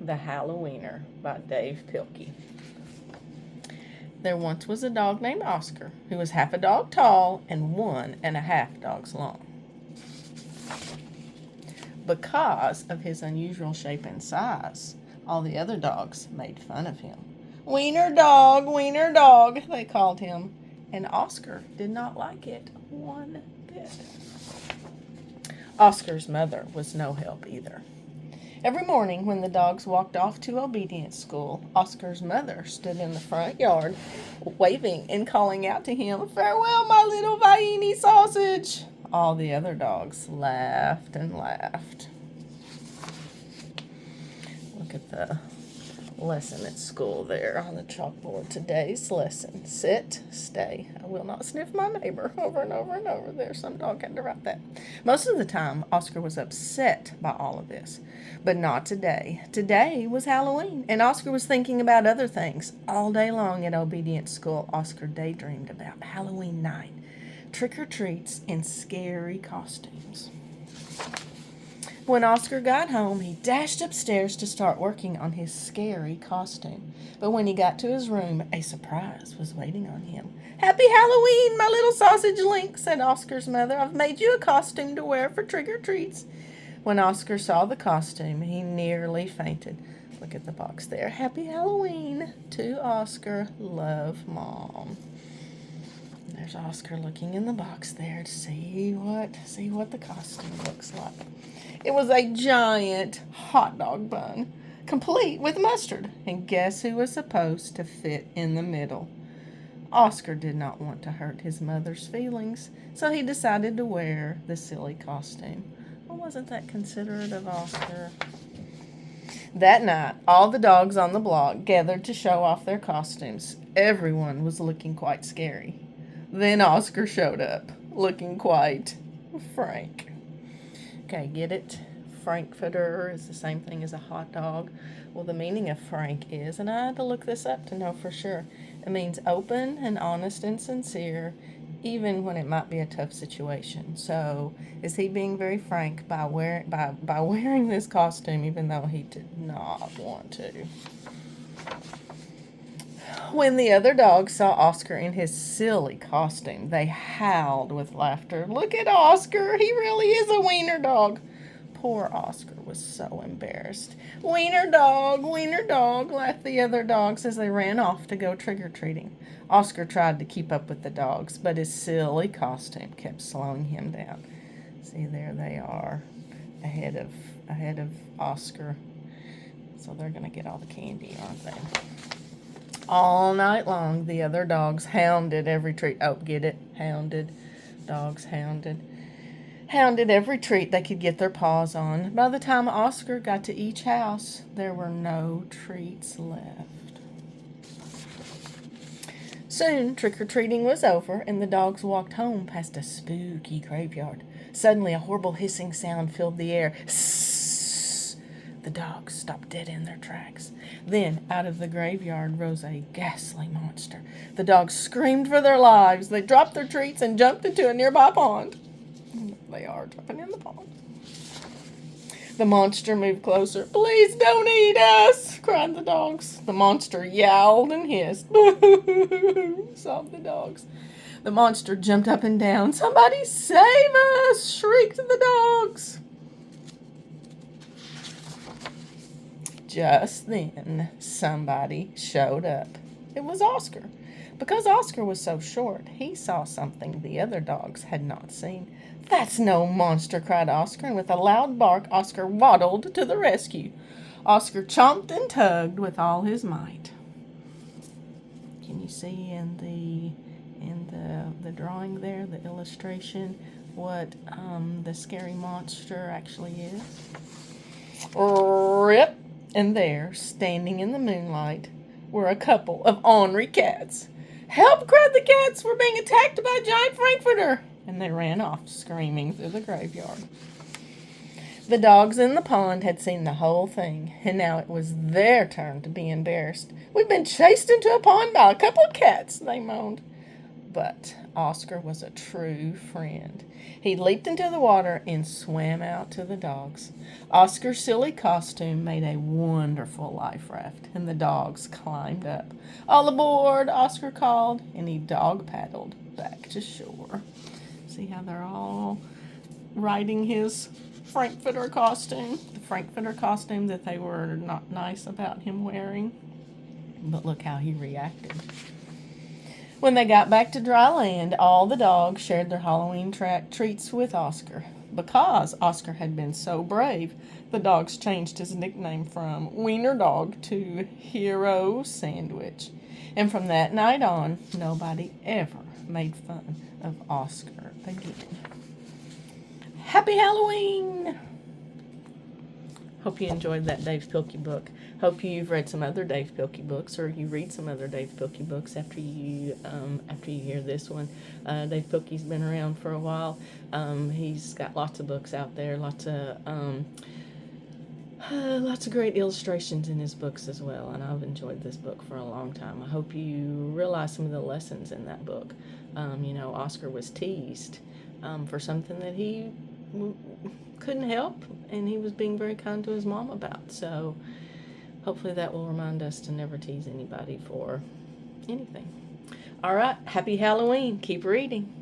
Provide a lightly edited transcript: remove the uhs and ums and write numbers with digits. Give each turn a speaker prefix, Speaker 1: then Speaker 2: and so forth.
Speaker 1: The Hallowiener by Dav Pilkey. There once was a dog named Oscar who was half a dog tall and 1.5 dogs long. Because of his unusual shape and size, all the other dogs made fun of him. Wiener dog, they called him, and Oscar did not like it one bit. Oscar's mother was no help either. Every morning when the dogs walked off to obedience school, Oscar's mother stood in the front yard, waving and calling out to him, "Farewell, my little Vienna sausage!" All the other dogs laughed and laughed. Look at the lesson at school there on the chalkboard. Today's lesson: sit, stay. I will not sniff my neighbor. Over and over and over. There, some dog had to write that. Most of the time, Oscar was upset by all of this, but not today. Today was Halloween, and Oscar was thinking about other things. All day long at obedience school, Oscar daydreamed about Halloween night, trick-or-treats, and scary costumes. When Oscar got home, he dashed upstairs to start working on his scary costume. But when he got to his room, a surprise was waiting on him. "Happy Halloween, my little sausage link," said Oscar's mother. "I've made you a costume to wear for trick-or-treats." When Oscar saw the costume, he nearly fainted. Look at the box there. "Happy Halloween to Oscar. Love, Mom." There's Oscar looking in the box there to see what the costume looks like. It was a giant hot dog bun, complete with mustard. And guess who was supposed to fit in the middle? Oscar did not want to hurt his mother's feelings, so he decided to wear the silly costume. Well, wasn't that considerate of Oscar? That night, all the dogs on the block gathered to show off their costumes. Everyone was looking quite scary. Then Oscar showed up, looking quite frank. Okay, get it? Frankfurter is the same thing as a hot dog. Well, the meaning of frank is, and I had to look this up to know for sure, it means open and honest and sincere, even when it might be a tough situation. So, is he being very frank by wearing this costume, even though he did not want to? When the other dogs saw Oscar in his silly costume, they howled with laughter. "Look at Oscar! He really is a wiener dog!" Poor Oscar was so embarrassed. Wiener dog, laughed the other dogs as they ran off to go trick-or-treating. Oscar tried to keep up with the dogs, but his silly costume kept slowing him down. See, there they are, ahead of Oscar. So they're going to get all the candy, aren't they? All night long, the other dogs hounded every treat. Oh, get it? Hounded. Dogs hounded. Hounded every treat they could get their paws on. By the time Oscar got to each house, there were no treats left. Soon, trick-or-treating was over, and the dogs walked home past a spooky graveyard. Suddenly, a horrible hissing sound filled the air. The dogs stopped dead in their tracks. Then, out of the graveyard rose a ghastly monster. The dogs screamed for their lives. They dropped their treats and jumped into a nearby pond. They are jumping in the pond. The monster moved closer. "Please don't eat us," cried the dogs. The monster yowled and hissed. "Boo!" sobbed the dogs. The monster jumped up and down. "Somebody save us!" shrieked the dogs. Just then, somebody showed up. It was Oscar. Because Oscar was so short, he saw something the other dogs had not seen. "That's no monster," cried Oscar, and with a loud bark, Oscar waddled to the rescue. Oscar chomped and tugged with all his might. Can you see in the drawing there, the illustration, what the scary monster actually is? Rip! And there, standing in the moonlight, were a couple of ornery cats. "Help!" cried the cats. "We're being attacked by a giant frankfurter!" And they ran off, screaming through the graveyard. The dogs in the pond had seen the whole thing, and now it was their turn to be embarrassed. "We've been chased into a pond by a couple of cats," they moaned. But Oscar was a true friend. He leaped into the water and swam out to the dogs. Oscar's silly costume made a wonderful life raft, and the dogs climbed up. "All aboard!" Oscar called, and he dog paddled back to shore. See how they're all riding his Frankfurter costume, the Frankfurter costume that they were not nice about him wearing. But look how he reacted. When they got back to dry land, all the dogs shared their Halloween treats with Oscar. Because Oscar had been so brave, the dogs changed his nickname from Wiener Dog to Hero Sandwich. And from that night on, nobody ever made fun of Oscar again. Happy Halloween! Hope you enjoyed that Dav Pilkey book. Hope you've read some other Dav Pilkey books, or you read some other Dav Pilkey books after you hear this one. Dav Pilkey's been around for a while. He's got lots of books out there, lots of great illustrations in his books as well, and I've enjoyed this book for a long time. I hope you realize some of the lessons in that book. Oscar was teased for something that he couldn't help, and he was being very kind to his mom about. So hopefully that will remind us to never tease anybody for anything. All right, happy Halloween. Keep reading.